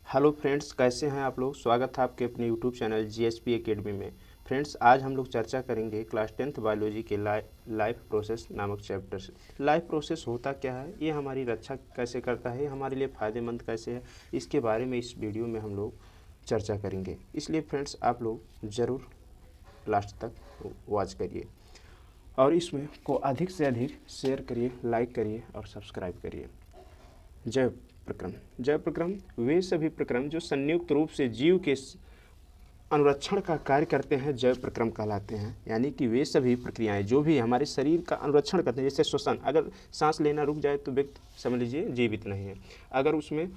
Hello friends, कैसे हैं आप लोग। स्वागत है आपके अपने यूट्यूब चैनल जीएसपी एकेडमी में। फ्रेंड्स, आज हम लोग चर्चा करेंगे क्लास 10th बायोलॉजी के लाइफ प्रोसेस नामक चैप्टर से। लाइफ प्रोसेस होता क्या है, ये हमारी रक्षा कैसे करता है, ये हमारे लिए फ़ायदेमंद कैसे है, इसके बारे में इस वीडियो में हम लोग चर्चा करेंगे। इसलिए फ्रेंड्स, आप लोग ज़रूर लास्ट तक वॉच करिए और इसमें को अधिक से अधिक शेयर करिए, लाइक करिए और सब्सक्राइब करिए। जैव प्रक्रम। जैव प्रक्रम वे सभी प्रक्रम जो संयुक्त रूप से जीव के अनुरक्षण का कार्य करते हैं जैव प्रक्रम कहलाते हैं। यानी कि वे सभी प्रक्रियाएं जो भी हमारे शरीर का अनुरक्षण करते हैं, जैसे श्वसन, अगर सांस लेना रुक जाए तो व्यक्ति समझ लीजिए जीवित नहीं है। अगर उसमें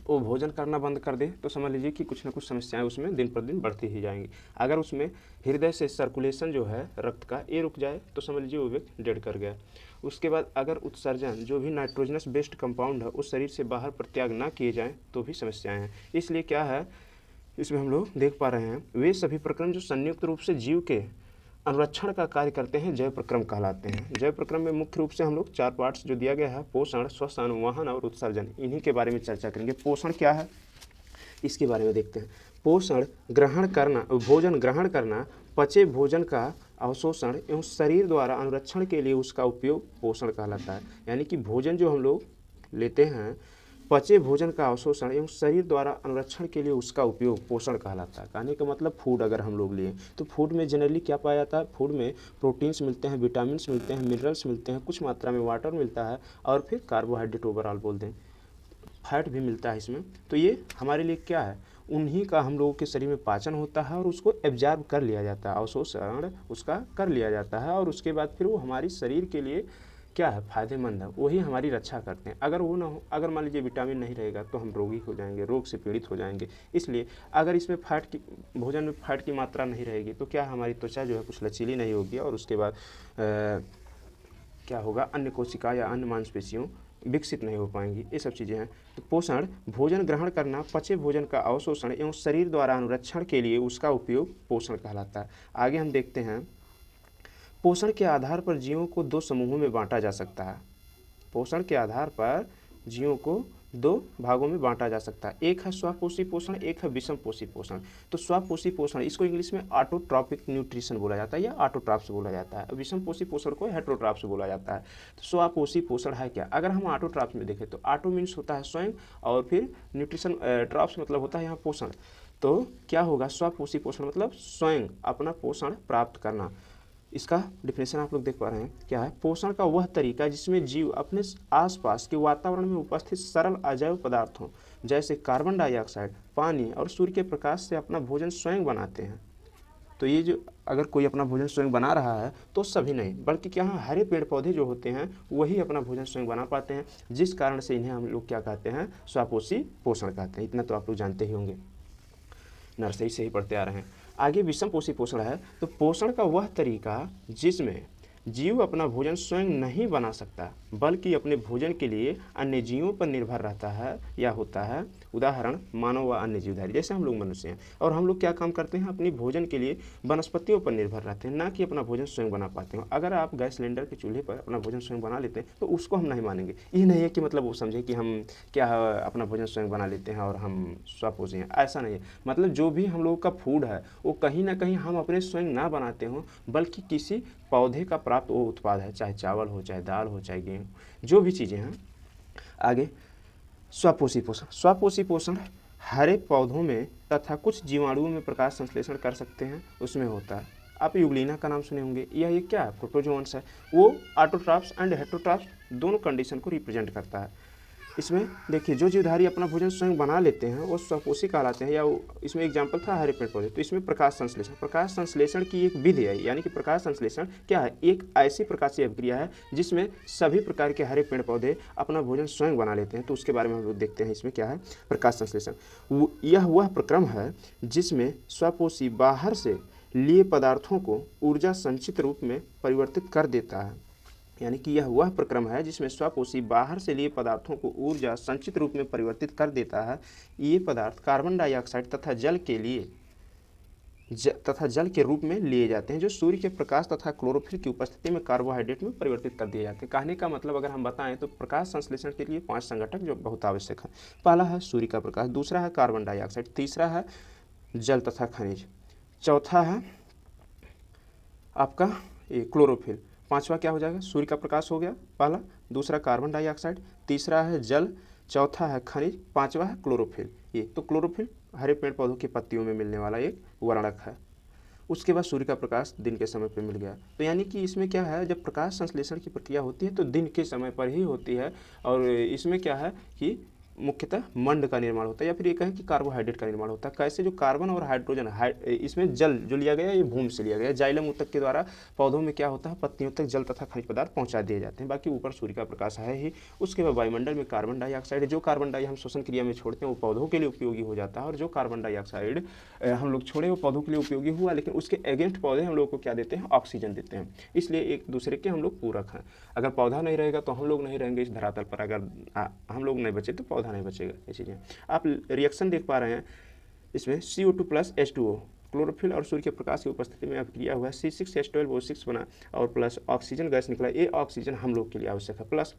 वो भोजन करना बंद कर दे तो समझ लीजिए कि कुछ ना कुछ समस्याएं उसमें दिन पर दिन बढ़ती ही जाएंगी। अगर उसमें हृदय से सर्कुलेशन जो है रक्त का ये रुक जाए तो समझ लीजिए वो व्यक्ति डेड कर गया। उसके बाद अगर उत्सर्जन जो भी नाइट्रोजनस बेस्ड कंपाउंड है उस शरीर से बाहर प्रत्याग ना किए जाएँ तो भी समस्याएँ हैं। इसलिए क्या है, इसमें हम लोग देख पा रहे हैं वे सभी प्रक्रम जो संयुक्त रूप से जीव के अनुरक्षण का कार्य करते हैं जैव प्रक्रम कहलाते हैं। जैव प्रक्रम में मुख्य रूप से हम लोग 4 पार्ट्स जो दिया गया है, पोषण, श्वसन, वहन और उत्सर्जन, इन्हीं के बारे में चर्चा करेंगे। पोषण क्या है इसके बारे में देखते हैं। पोषण ग्रहण करना, भोजन ग्रहण करना, पचे भोजन का अवशोषण एवं शरीर द्वारा अनुरक्षण के लिए उसका उपयोग पोषण कहलाता है। यानी कि भोजन जो हम लोग लेते हैं, पचे भोजन का अवशोषण एवं शरीर द्वारा अनुरक्षण के लिए उसका उपयोग पोषण कहलाता है। कहने का मतलब फूड अगर हम लोग लिए तो फूड में जनरली क्या पाया जाता है, फूड में प्रोटीन्स मिलते हैं, विटामिन्स मिलते हैं, मिनरल्स मिलते हैं, कुछ मात्रा में वाटर मिलता है और फिर कार्बोहाइड्रेट ओवरऑल बोलते हैं, फैट भी मिलता है इसमें। तो ये हमारे लिए क्या है, उन्हीं का हम लोगों के शरीर में पाचन होता है और उसको एब्जॉर्ब कर लिया जाता है, अवशोषण उसका कर लिया जाता है और उसके बाद फिर वो हमारी शरीर के लिए क्या है, फ़ायदेमंद है, वही हमारी रक्षा करते हैं। अगर वो ना हो, अगर मान लीजिए विटामिन नहीं रहेगा तो हम रोगी हो जाएंगे, रोग से पीड़ित हो जाएंगे। इसलिए अगर इसमें फैट की, भोजन में फैट की मात्रा नहीं रहेगी तो क्या हमारी त्वचा जो है कुछ लचीली नहीं होगी और उसके बाद क्या होगा, अन्य कोशिका या अन्य मांसपेशियों विकसित नहीं हो पाएंगी। ये सब चीज़ें हैं। तो पोषण भोजन ग्रहण करना, पचे भोजन का अवशोषण एवं शरीर द्वारा अनुरक्षण के लिए उसका उपयोग पोषण कहलाता है। आगे हम देखते हैं, पोषण के आधार पर जीवों को 2 समूहों में बांटा जा सकता है। पोषण के आधार पर जीवों को 2 भागों में बांटा जा सकता है। एक है स्वपोषी पोषण, एक है विषमपोषी पोषण। तो स्वपोषी पोषण, इसको इंग्लिश में ऑटोट्रॉपिक न्यूट्रिशन बोला जाता है या ऑटोट्रॉप्स बोला जाता है। विषमपोषी पोषण को हेटेरोट्रॉप्स बोला जाता है। तो स्वपोषी पोषण है क्या, अगर हम ऑटोट्रॉप्स में देखें तो ऑटो मीन्स होता है स्वयं और फिर न्यूट्रिशन, ट्रॉप्स मतलब होता है यहाँ पोषण। तो क्या होगा, स्वपोषी पोषण मतलब स्वयं अपना पोषण प्राप्त करना। इसका डिफिनेशन आप लोग देख पा रहे हैं क्या है, पोषण का वह तरीका जिसमें जीव अपने आसपास के वातावरण में उपस्थित सरल अजैव पदार्थों जैसे कार्बन डाइऑक्साइड, पानी और सूर्य के प्रकाश से अपना भोजन स्वयं बनाते हैं। तो ये जो अगर कोई अपना भोजन स्वयं बना रहा है तो सभी नहीं, बल्कि क्या है, हरे पेड़ पौधे जो होते हैं वही अपना भोजन स्वयं बना पाते हैं, जिस कारण से इन्हें हम लोग क्या कहते हैं, स्वपोषी पोषण कहते हैं। इतना तो आप लोग जानते ही होंगे, नर्सरी से ही पढ़ते आ रहे हैं। आगे विषमपोषी पोषण है। तो पोषण का वह तरीका जिसमें जीव अपना भोजन स्वयं नहीं बना सकता बल्कि अपने भोजन के लिए अन्य जीवों पर निर्भर रहता है या होता है। उदाहरण मानव व अन्य जीवधारी, जैसे हम लोग मनुष्य हैं और हम लोग क्या काम करते हैं, अपनी भोजन के लिए वनस्पतियों पर निर्भर रहते हैं, ना कि अपना भोजन स्वयं बना पाते हैं। अगर आप गैस सिलेंडर के चूल्हे पर अपना भोजन स्वयं बना लेते हैं तो उसको हम नहीं मानेंगे। ये नहीं है कि मतलब वो समझे कि हम क्या है, अपना भोजन स्वयं बना लेते हैं और हम स्वपोषी हैं, ऐसा नहीं है। मतलब जो भी हम लोग का फूड है वो कहीं ना कहीं हम अपने स्वयं ना बनाते हों बल्कि किसी पौधे का प्राप्त वो उत्पाद है, चाहे चावल हो, चाहे दाल हो, चाहे गेहूँ, जो भी चीज़ें हैं। आगे स्वपोषी पोषण। स्वपोषी पोषण हरे पौधों में तथा कुछ जीवाणुओं में प्रकाश संश्लेषण कर सकते हैं, उसमें होता है। आप यूग्लिना का नाम सुने होंगे, यह एक क्या है, प्रोटोजोन्स है। वो ऑटोट्रॉप्स एंड हेटेरोट्रॉप्स दोनों कंडीशन को रिप्रेजेंट करता है। इसमें देखिए, जो जीवधारी अपना भोजन स्वयं बना लेते हैं वो स्वपोषी कहलाते हैं, या इसमें एग्जाम्पल था हरे पेड़ पौधे। तो इसमें प्रकाश संश्लेषण, प्रकाश संश्लेषण की एक विधि है। यानी कि प्रकाश संश्लेषण क्या है, एक ऐसी प्रकाशीय अभिक्रिया है जिसमें सभी प्रकार के हरे पेड़ पौधे अपना भोजन स्वयं बना लेते हैं। तो उसके बारे में हम लोग देखते हैं, इसमें क्या है, प्रकाश संश्लेषण। यह वह प्रक्रम है जिसमें स्वपोषी बाहर से लिए पदार्थों को ऊर्जा संचित रूप में परिवर्तित कर देता है। यानी कि यह वह प्रक्रम है जिसमें स्वपोषी बाहर से लिए पदार्थों को ऊर्जा संचित रूप में परिवर्तित कर देता है। ये पदार्थ कार्बन डाइऑक्साइड तथा जल के लिए तथा जल के रूप में लिए जाते हैं, जो सूर्य के प्रकाश तथा क्लोरोफिल की उपस्थिति में कार्बोहाइड्रेट में परिवर्तित कर दिए जाते हैं। कहने का मतलब अगर हम बताएं तो प्रकाश संश्लेषण के लिए 5 संघटक जो बहुत आवश्यक है। पहला है सूर्य का प्रकाश, दूसरा है कार्बन डाइऑक्साइड, तीसरा है जल तथा खनिज, चौथा है आपका ये क्लोरोफिल, पांचवा क्या हो जाएगा, सूर्य का प्रकाश हो गया पहला, दूसरा कार्बन डाइऑक्साइड, तीसरा है जल, चौथा है खनिज, पांचवा है क्लोरोफिल। ये तो क्लोरोफिल हरे पेड़ पौधों की पत्तियों में मिलने वाला एक वर्णक है। उसके बाद सूर्य का प्रकाश दिन के समय पर मिल गया, तो यानी कि इसमें क्या है, जब प्रकाश संश्लेषण की प्रक्रिया होती है तो दिन के समय पर ही होती है। और इसमें क्या है कि मुख्यतः मंड का निर्माण होता है, या फिर ये कहें कि कार्बोहाइड्रेट का निर्माण होता है। कैसे, जो कार्बन और हाइड्रोजन इसमें जल जो लिया गया ये भूमि से लिया गया, जाइलम ऊतक के द्वारा पौधों में क्या होता है, पत्तियों तक जल तथा खनिज पदार्थ पहुंचा दिए जाते हैं। बाकी ऊपर सूर्य का प्रकाश है ही। उसके बाद वायुमंडल में कार्बन डाइऑक्साइड, जो कार्बन डाई हम श्वसन क्रिया में छोड़ते हैं वो पौधों के लिए उपयोगी हो जाता है, और जो कार्बन डाइऑक्साइड हम लोग छोड़े वो पौधों के लिए उपयोगी हुआ, लेकिन उसके अगेंस्ट पौधे हम लोग को क्या देते हैं, ऑक्सीजन देते हैं। इसलिए एक दूसरे के हम लोग पूरक हैं। अगर पौधा नहीं रहेगा तो हम लोग नहीं रहेंगे इस धरातल पर, अगर हम लोग नहीं बचे तो पौधा नहीं बचेगा। इसीलिए आप रिएक्शन देख पा रहे हैं इसमें CO2 प्लस H2O, क्लोरोफिल और सूर्य के प्रकाश की उपस्थिति में अभिक्रिया हुआ है, C6H12O6 बना और प्लस ऑक्सीजन गैस निकला। ये ऑक्सीजन हम लोग के लिए आवश्यक है, प्लस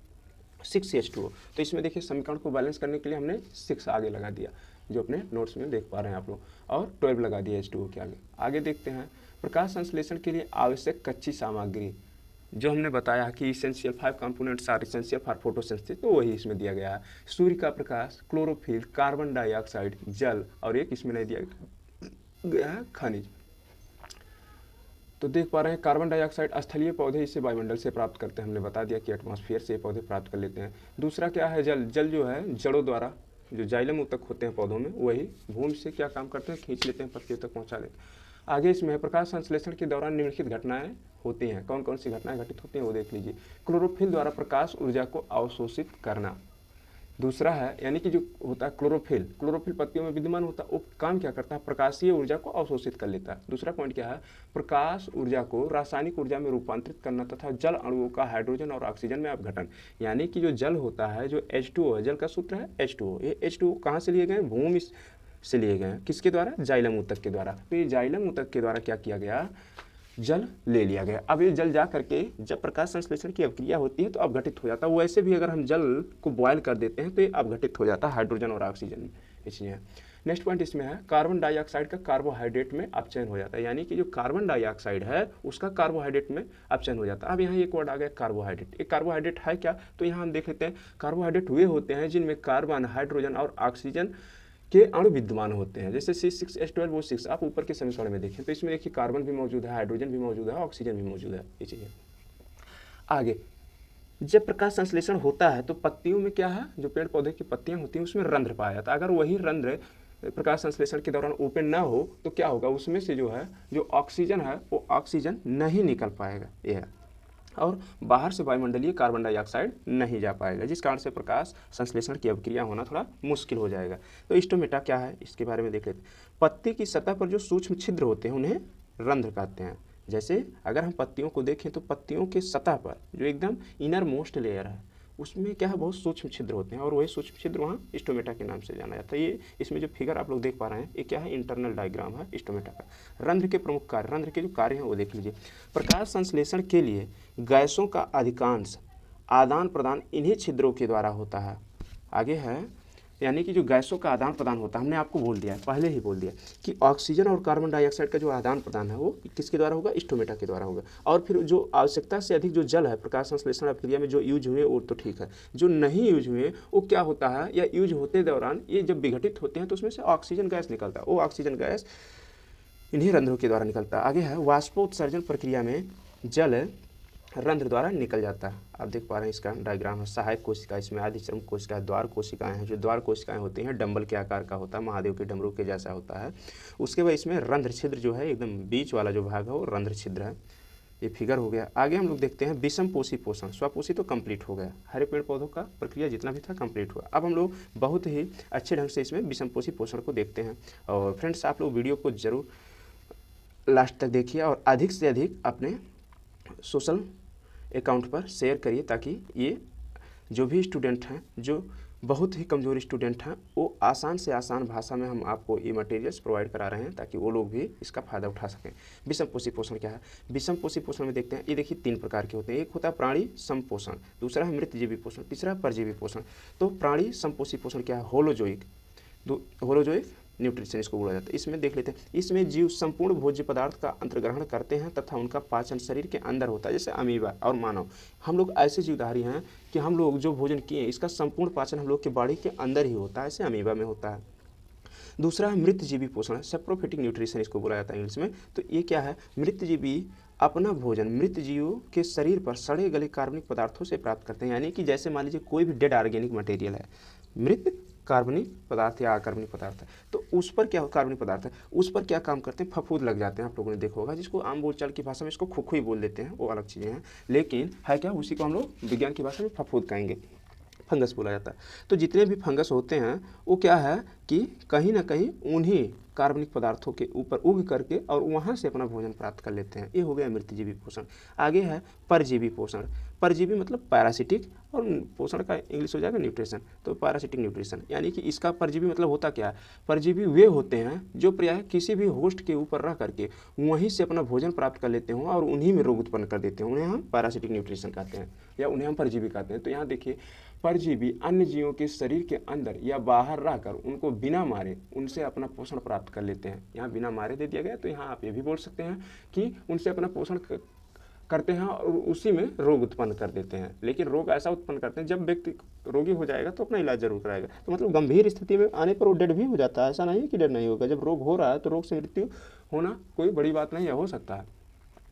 6H2O। तो इसमें देखिए समीकरण को बैलेंस करने के लिए हमने 6 आगे लगा दिया, जो अपने नोट्स में देख पा रहे हैं आप लोग, और 12 लगा दिया H2O के आगे। आगे देखते हैं प्रकाश संश्लेषण के लिए आवश्यक कच्ची सामग्री, जो हमने बताया कि essential 5 components are essential for photosynthesis, तो वही इसमें दिया गया है। सूर्य का प्रकाश, क्लोरोफिल, कार्बन डाइऑक्साइड, जल, और एक इसमें नहीं दिया गया है खनिज। तो देख पा रहे हैं कार्बन डाइऑक्साइड स्थलीय पौधे इसे वायुमंडल से प्राप्त करते हैं, हमने बता दिया कि एटमॉस्फेयर से पौधे प्राप्त कर लेते हैं। दूसरा क्या है, जल। जल जो है जड़ों द्वारा, जो जाइलम ऊतक होते हैं पौधों में, वही भूमि से क्या काम करते हैं, खींच लेते हैं, पत्तियों तक पहुँचा लेते हैं। आगे इसमें प्रकाश संश्लेषण के दौरान निम्नलिखित घटनाएं होती हैं। कौन कौन सी घटनाएं घटित होती हैं वो देख लीजिए। क्लोरोफिल द्वारा प्रकाश ऊर्जा को अवशोषित करना। दूसरा है, यानी कि जो होता है क्लोरोफिल, क्लोरोफिल पत्तियों में विद्यमान होता है, वो काम क्या करता है, प्रकाशीय ऊर्जा को अवशोषित कर लेता है। दूसरा पॉइंट क्या है, प्रकाश ऊर्जा को रासायनिक ऊर्जा में रूपांतरित करना तथा जल अणुओं का हाइड्रोजन और ऑक्सीजन में अपघटन। यानी कि जो जल होता है, जो H2O है, जल का सूत्र है H2O। ये H2O कहाँ से लिए गए, भूमि से लिए गए हैं, किसके द्वारा, जाइलम ऊतक के द्वारा। तो ये जाइलम ऊतक के द्वारा क्या किया गया, जल ले लिया गया। अब ये जल जा करके जब प्रकाश संश्लेषण की अभिक्रिया होती है तो अपघटित हो जाता है। वैसे भी अगर हम जल को बॉयल कर देते हैं तो ये अपघटित हो जाता है हाइड्रोजन और ऑक्सीजन में, इसलिए। नेक्स्ट पॉइंट इसमें है, कार्बन डाइऑक्साइड का कार्बोहाइड्रेट में अपचयन हो जाता है, यानी कि जो कार्बन डाइऑक्साइड है उसका कार्बोहाइड्रेट में अपचयन हो जाता है। अब यहाँ एक वर्ड आ गया कार्बोहाइड्रेट। एक कार्बोहाइड्रेट है क्या, तो यहाँ हम देख लेते हैं। कार्बोहाइड्रेट वे होते हैं जिनमें कार्बन, हाइड्रोजन और ऑक्सीजन के अणु विद्यमान होते हैं, जैसे C6H12O6 आप ऊपर के समीकरण में देखें तो इसमें देखिए कार्बन भी मौजूद है, हाइड्रोजन भी मौजूद है, ऑक्सीजन भी मौजूद है। ये चीज़ें आगे, जब प्रकाश संश्लेषण होता है तो पत्तियों में क्या है, जो पेड़ पौधे की पत्तियां होती हैं उसमें रंध्र पाया जाता है। अगर वही रंध्र प्रकाश संश्लेषण के दौरान ओपन ना हो तो क्या होगा, उसमें से जो है जो ऑक्सीजन है वो ऑक्सीजन नहीं निकल पाएगा, यह है, और बाहर से वायुमंडलीय कार्बन डाइऑक्साइड नहीं जा पाएगा, जिस कारण से प्रकाश संश्लेषण की अभिक्रिया होना थोड़ा मुश्किल हो जाएगा। तो स्टोमेटा क्या है, इसके बारे में देख लेते हैं। पत्ती की सतह पर जो सूक्ष्म छिद्र होते हैं उन्हें रंध्र कहते हैं। जैसे अगर हम पत्तियों को देखें तो पत्तियों के सतह पर जो एकदम इनर मोस्ट लेयर है उसमें क्या है, बहुत सूक्ष्म छिद्र होते हैं, और वही सूक्ष्म छिद्र वहाँ स्टोमेटा के नाम से जाना जाता है। ये इसमें जो फिगर आप लोग देख पा रहे हैं ये क्या है, इंटरनल डायग्राम है स्टोमेटा का। रंध्र के प्रमुख कार्य, रंध्र के जो कार्य हैं वो देख लीजिए। प्रकाश संश्लेषण के लिए गैसों का अधिकांश आदान प्रदान इन्हीं छिद्रों के द्वारा होता है। आगे है, यानी कि जो गैसों का आदान प्रदान होता है, हमने आपको बोल दिया, पहले ही बोल दिया कि ऑक्सीजन और कार्बन डाइऑक्साइड का जो आदान प्रदान है वो किसके द्वारा होगा, स्टोमेटा के द्वारा होगा। और फिर जो आवश्यकता से अधिक जो जल है प्रकाश संश्लेषण अभिक्रिया में जो यूज हुए वो तो ठीक है, जो नहीं यूज हुए वो क्या होता है, या यूज होते दौरान ये जब विघटित होते हैं तो उसमें से ऑक्सीजन गैस निकलता है, वो ऑक्सीजन गैस इन्हीं रंध्रों के द्वारा निकलता है। आगे है, वाष्पोत्सर्जन प्रक्रिया में जल रंध्र द्वारा निकल जाता है। आप देख पा रहे हैं इसका डायग्राम है। सहायक कोशिका, इसमें आदिचर्म कोशिका, द्वार कोशिकाएं हैं। जो द्वार कोशिकाएं होती हैं डंबल के आकार का होता है, महादेव के डमरू के जैसा होता है। उसके बाद इसमें रंध्र छिद्र जो है एकदम बीच वाला जो भाग है वो रंध्र छिद्र है। ये फिगर हो गया। आगे हम लोग देखते हैं विषम पोषी पोषण। स्वपोषी तो कंप्लीट हो गया, हरे पेड़ पौधों का प्रक्रिया जितना भी था कंप्लीट हुआ। अब हम लोग बहुत ही अच्छे ढंग से इसमें विषम पोषी पोषण को देखते हैं। और फ्रेंड्स आप लोग वीडियो को जरूर लास्ट तक देखिए और अधिक से अधिक अपने सोशल अकाउंट पर शेयर करिए, ताकि ये जो भी स्टूडेंट हैं जो बहुत ही कमज़ोर स्टूडेंट हैं, वो आसान से आसान भाषा में हम आपको ये मटेरियल्स प्रोवाइड करा रहे हैं ताकि वो लोग भी इसका फ़ायदा उठा सकें। विषम पोषी पोषण क्या है? विषम पोषी पोषण में देखते हैं, ये देखिए 3 प्रकार के होते हैं। एक होता है प्राणी समपोषण, दूसरा है मृतजीवी पोषण, तीसरा है परजीवी पोषण। तो प्राणी समपोषी पोषण क्या है? होलोजोइक, होलोजोइक न्यूट्रिशन इसको बोला जाता है। इसमें देख लेते हैं, इसमें जीव संपूर्ण भोज्य पदार्थ का अंतर्ग्रहण करते हैं तथा उनका पाचन शरीर के अंदर होता है, जैसे अमीबा और मानव। हम लोग ऐसे जीवधारी हैं कि हम लोग जो भोजन किए इसका संपूर्ण पाचन हम लोग के बॉडी के अंदर ही होता है, ऐसे अमीबा में होता है। दूसरा है मृतजीवी पोषण, सेप्रोफिटिक न्यूट्रिशन इसको बोला जाता है इंग्लिश में। तो ये क्या है? मृतजीवी अपना भोजन मृत जीवों के शरीर पर सड़े गले कार्बनिक पदार्थों से प्राप्त करते हैं। यानी कि जैसे मान लीजिए कोई भी डेड ऑर्गेनिक मटेरियल है, मृत कार्बनिक पदार्थ या अकार्बनिक पदार्थ है, तो उस पर क्या कार्बनिक पदार्थ है, उस पर क्या काम करते हैं? फफूंद लग जाते हैं। आप लोगों ने देखा होगा, जिसको आम बोलचाल की भाषा में इसको खुखुई बोल देते हैं, वो अलग चीज़ें हैं, लेकिन है क्या, उसी को हम लोग विज्ञान की भाषा में फफूंद कहेंगे, फंगस बोला जाता है। तो जितने भी फंगस होते हैं वो क्या है कि कहीं ना कहीं उन्हीं कार्बनिक पदार्थों के ऊपर उग करके और वहाँ से अपना भोजन प्राप्त कर लेते हैं। ये हो गया मृतजीवी पोषण। आगे है परजीवी पोषण। परजीवी मतलब पैरासिटिक, और पोषण का इंग्लिश हो जाएगा न्यूट्रिशन, तो पैरासिटिक न्यूट्रिशन। यानी कि इसका परजीवी मतलब होता क्या है? परजीवी वे होते हैं जो प्रायः किसी भी होस्ट के ऊपर रह करके वहीं से अपना भोजन प्राप्त कर लेते हों और उन्हीं में रोग उत्पन्न कर देते हैं। उन्हें हम पैरासिटिक न्यूट्रिशन कहते हैं या उन्हें हम परजीवी कहते हैं। तो यहाँ देखिए, परजीवी अन्य जीवों के शरीर के अंदर या बाहर रहकर उनको बिना मारे उनसे अपना पोषण प्राप्त कर लेते हैं। यहाँ बिना मारे दे दिया गया, तो यहाँ आप ये भी बोल सकते हैं कि उनसे अपना पोषण करते हैं और उसी में रोग उत्पन्न कर देते हैं। लेकिन रोग ऐसा उत्पन्न करते हैं, जब व्यक्ति रोगी हो जाएगा तो अपना इलाज जरूर कराएगा। तो मतलब गंभीर स्थिति में आने पर वो डेड भी हो जाता है। ऐसा नहीं है कि डेड नहीं होगा। जब रोग हो रहा है तो रोग से मृत्यु होना कोई बड़ी बात नहीं है, हो सकता है।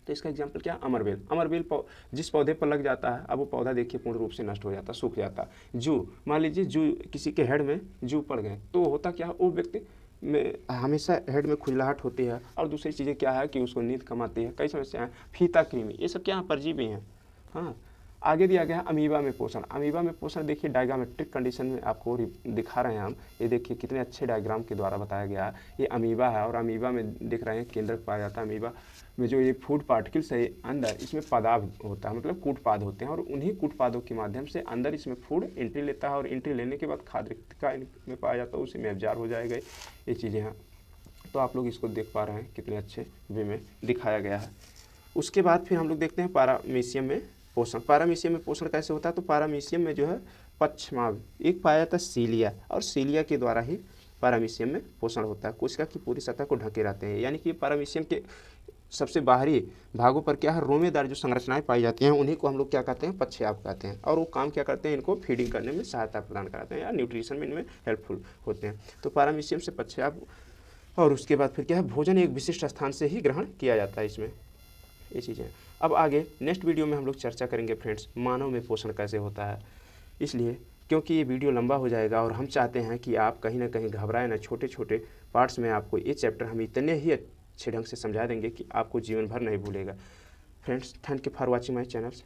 तो इसका एग्जाम्पल क्या? अमरबेल। अमरबेल जिस पौधे पर लग जाता है, अब वो पौधा देखिए पूर्ण रूप से नष्ट हो जाता है, सूख जाता है। जू, मान लीजिए जू किसी के हेड में जू पड़ गए, तो होता क्या है, वो व्यक्ति में हमेशा हेड में खुजलाहट होती है। और दूसरी चीज़ें क्या है कि उसको नींद कम आती है, कई समस्याएं, फीता कृमि, ये सब क्या है? परजीवी हैं। हाँ, आगे दिया गया है अमीबा में पोषण। अमीबा में पोषण देखिए डायग्रामेट्रिक कंडीशन में आपको दिखा रहे हैं हम। ये देखिए कितने अच्छे डायग्राम के द्वारा बताया गया है। ये अमीबा है और अमीबा में देख रहे हैं केंद्रक पाया जाता है। अमीबा में जो ये फूड पार्टिकल्स है अंदर, इसमें पदार्थ होता है, मतलब कूटपाद होते हैं, और उन्हीं कूटपादों के माध्यम से अंदर इसमें फूड एंट्री लेता है और एंट्री लेने के बाद खाद्य का में पाया जाता है, उसी में अब्जॉर्ब हो जाएगा। ये चीज़ें हैं। तो आप लोग इसको देख पा रहे हैं कितने अच्छे वे में दिखाया गया है। उसके बाद फिर हम लोग देखते हैं पारामीशियम में पोषण। पारामीशियम में पोषण कैसे होता है? तो पारामीशियम में जो है पक्षमाभ एक पाया जाता है सीलिया, और सीलिया के द्वारा ही पारामीशियम में पोषण होता है। कोशिका की पूरी सतह को ढके रहते हैं। यानी कि पारामीशियम के सबसे बाहरी भागों पर क्या है? रोमेदार जो संरचनाएं पाई जाती हैं, उन्हीं को हम लोग क्या कहते हैं? पक्षयाप कहते हैं। और वो काम क्या करते हैं? इनको फीडिंग करने में सहायता प्रदान कराते हैं या न्यूट्रिशन में इनमें हेल्पफुल होते हैं। तो पारामीशियम से पक्षयाप, और उसके बाद फिर क्या है? भोजन एक विशिष्ट स्थान से ही ग्रहण किया जाता है इसमें, ये चीज़ें। अब आगे नेक्स्ट वीडियो में हम लोग चर्चा करेंगे फ्रेंड्स, मानव में पोषण कैसे होता है। इसलिए क्योंकि ये वीडियो लंबा हो जाएगा और हम चाहते हैं कि आप कहीं ना कहीं घबराएं ना, छोटे छोटे पार्ट्स में आपको ये चैप्टर हम इतने ही अच्छे ढंग से समझा देंगे कि आपको जीवन भर नहीं भूलेगा। Friends, thank you for watching my channels.